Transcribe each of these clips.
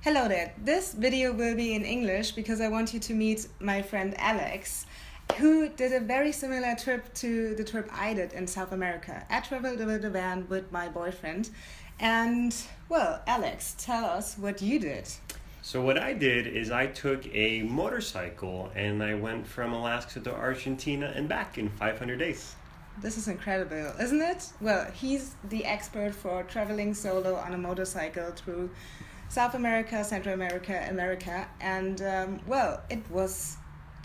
Hello there. This video will be in English because I want you to meet my friend Alex, who did a very similar trip to the trip I did in South America. I traveled with a van with my boyfriend. And, well, Alex, tell us what you did. So what I did is I took a motorcycle and I went from Alaska to Argentina and back in 500 days. This is incredible, isn't it? Well, he's the expert for traveling solo on a motorcycle through South America, Central America, America, and it was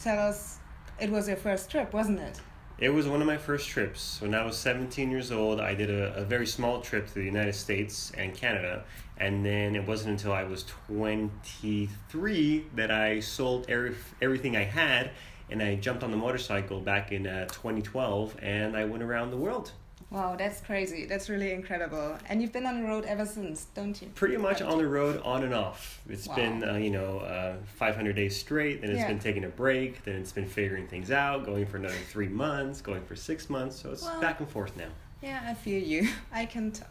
your first trip, wasn't it? It was one of my first trips. When I was 17 years old, I did a very small trip to the United States and Canada, and then it wasn't until I was 23 that I sold everything I had, and I jumped on the motorcycle back in 2012, and I went around the world. Wow, that's crazy. That's really incredible. And you've been on the road ever since, don't you? Pretty much on the road, on and off. It's been, 500 days straight, then it's been taking a break, then it's been figuring things out, going for another 3 months, going for 6 months, so it's back and forth now. Yeah, I feel you. I can tell.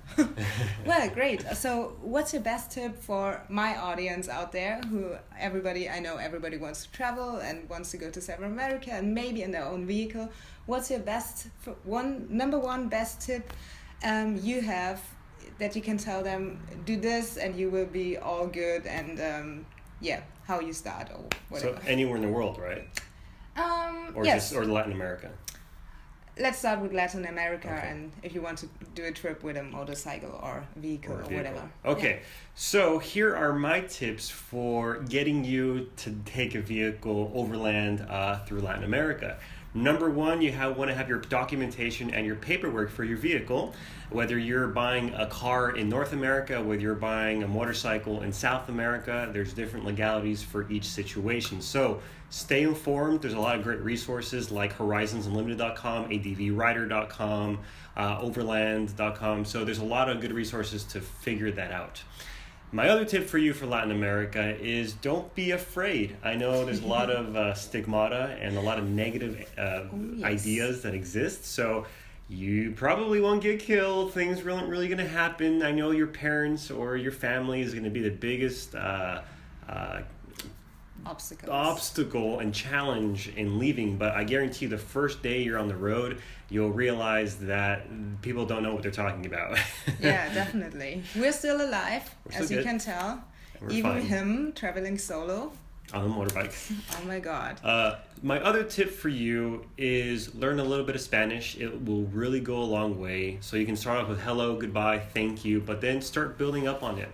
Well, great. So what's your best tip for my audience out there I know everybody wants to travel and wants to go to South America and maybe in their own vehicle. What's your number one best tip you have that you can tell them, do this and you will be all good, and how you start or whatever. So anywhere in the world, right? Yes. Or Latin America? Let's start with Latin America, Okay. And if you want to do a trip with a motorcycle or vehicle or whatever. Okay, so here are my tips for getting you to take a vehicle overland through Latin America. Number one, you want to have your documentation and your paperwork for your vehicle. Whether you're buying a car in North America, whether you're buying a motorcycle in South America, there's different legalities for each situation. So stay informed. There's a lot of great resources like horizonsunlimited.com, advrider.com, overland.com. So there's a lot of good resources to figure that out. My other tip for you for Latin America is don't be afraid. I know there's a lot of stigmata and a lot of negative ideas that exist. So you probably won't get killed. Things aren't really going to happen. I know your parents or your family is going to be the biggest obstacle and challenge in leaving, but I guarantee you the first day you're on the road, you'll realize that people don't know what they're talking about. Yeah, definitely. We're still alive, as you can tell. Even fine. Him traveling solo. On a motorbike. Oh my God. My other tip for you is learn a little bit of Spanish. It will really go a long way. So you can start off with hello, goodbye, thank you, but then start building up on it.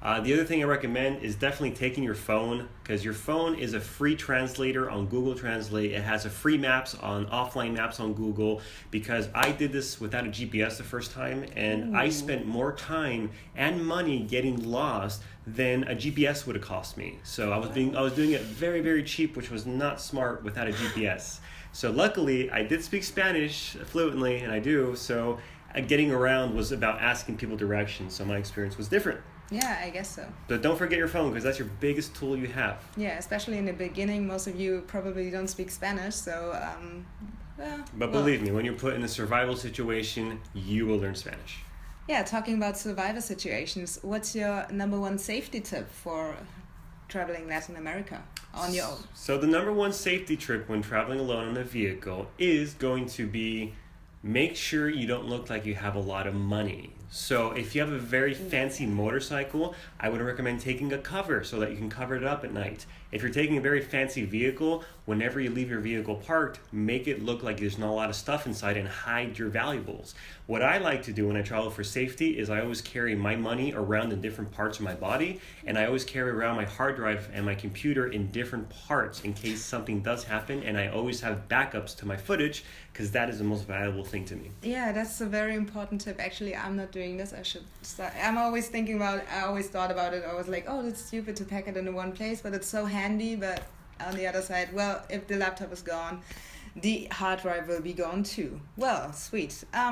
The other thing I recommend is definitely taking your phone, because your phone is a free translator on Google Translate. It has a free maps on offline maps on Google, because I did this without a GPS the first time, and I spent more time and money getting lost than a GPS would have cost me. So I was doing it very, very cheap, which was not smart without a GPS. So luckily I did speak Spanish fluently, and I do, so getting around was about asking people directions, so my experience was different. Yeah, I guess so. But don't forget your phone, because that's your biggest tool you have. Yeah, especially in the beginning, most of you probably don't speak Spanish, so Believe me, when you're put in a survival situation, you will learn Spanish. Yeah, talking about survival situations, what's your number one safety tip for traveling Latin America on your own? So the number one safety tip when traveling alone in a vehicle is going to be make sure you don't look like you have a lot of money. So if you have a very fancy motorcycle, I would recommend taking a cover so that you can cover it up at night. If you're taking a very fancy vehicle, whenever you leave your vehicle parked, make it look like there's not a lot of stuff inside and hide your valuables. What I like to do when I travel for safety is I always carry my money around in different parts of my body, and I always carry around my hard drive and my computer in different parts in case something does happen, and I always have backups to my footage, because that is the most valuable thing to me. Yeah, that's a very important tip. Actually, I'm not doing this. I should start. I always thought about it. I was like, oh, it's stupid to pack it in one place, but it's so handy. But on the other side, well, if the laptop is gone, the hard drive will be gone too. Well, sweet.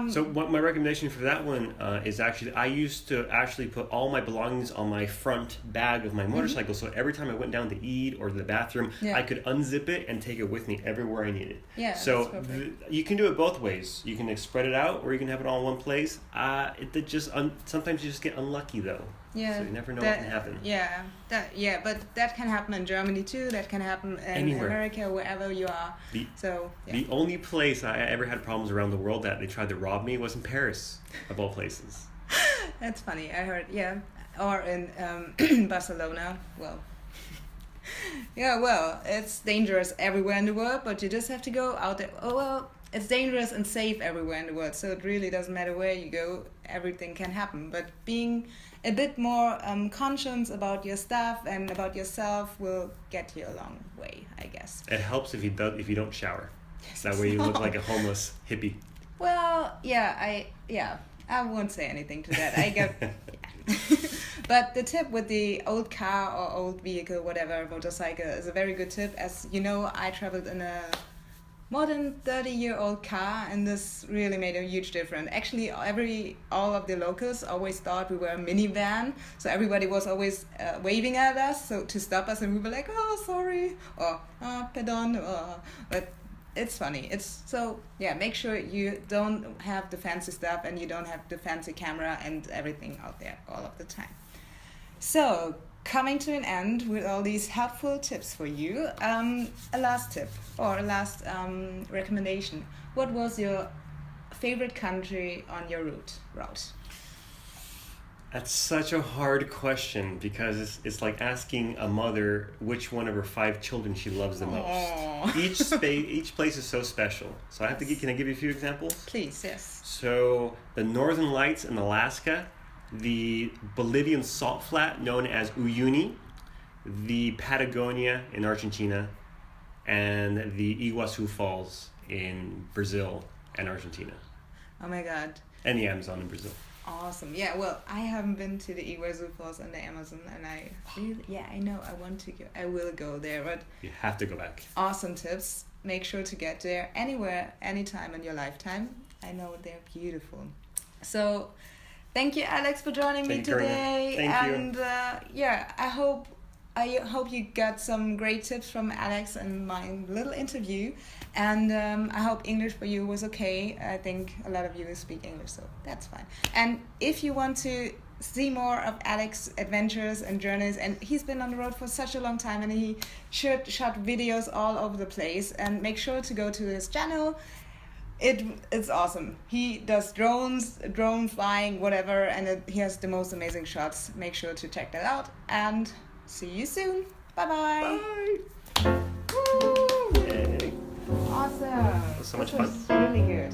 So what my recommendation for that one is actually, I used to actually put all my belongings on my front bag of my motorcycle. So every time I went down to eat or to the bathroom, I could unzip it and take it with me everywhere I needed. Yeah, so you can do it both ways. You can spread it out, or you can have it all in one place. Sometimes you just get unlucky though. Yeah, So you never know what can happen. Yeah, but that can happen in Germany too. That can happen in Anywhere. America, wherever you are. The only place I ever had problems around the world that they tried to rob me was in Paris, of all places. That's funny. I heard, or in Barcelona. Well, well, it's dangerous everywhere in the world, but you just have to go out there. Oh well, it's dangerous and safe everywhere in the world, so it really doesn't matter where you go. Everything can happen, but being a bit more conscious about your stuff and about yourself will get you a long way, I guess. It helps if you don't shower. Yes, that way you look like a homeless hippie. Well, I won't say anything to that. I get, but the tip with the old car or old vehicle, whatever, motorcycle, is a very good tip. As you know, I traveled in a more than 30-year-old car, and this really made a huge difference. Actually, all of the locals always thought we were a minivan, so everybody was always waving at us so to stop us, and we were like, oh, sorry, or pardon, but it's funny. Make sure you don't have the fancy stuff and you don't have the fancy camera and everything out there all of the time. So, coming to an end with all these helpful tips for you, a last tip or a last recommendation. What was your favorite country on your route? That's such a hard question because it's like asking a mother which one of her 5 children she loves the most. Each place is so special. So can I give you a few examples? Please, yes. So the Northern Lights in Alaska, the Bolivian salt flat known as Uyuni, the Patagonia in Argentina, and the Iguazu Falls in Brazil and Argentina. Oh my God. And the Amazon in Brazil. Awesome. Yeah, well, I haven't been to the Iguazu Falls and the Amazon, and I know I want to go. I will go there, but you have to go back. Awesome tips. Make sure to get there anywhere, anytime in your lifetime. I know they're beautiful. So, thank you, Alex, for joining me today. Thank you. I hope you got some great tips from Alex and my little interview, and I hope English for you was okay. I think a lot of you speak English, so that's fine. And if you want to see more of Alex's adventures and journeys, and he's been on the road for such a long time, and he shot videos all over the place, and make sure to go to his channel. It's awesome. He does drone flying, whatever, and he has the most amazing shots. Make sure to check that out, and see you soon. Bye-bye. Bye. Woo! Yay. Awesome. That was so much fun. Really good.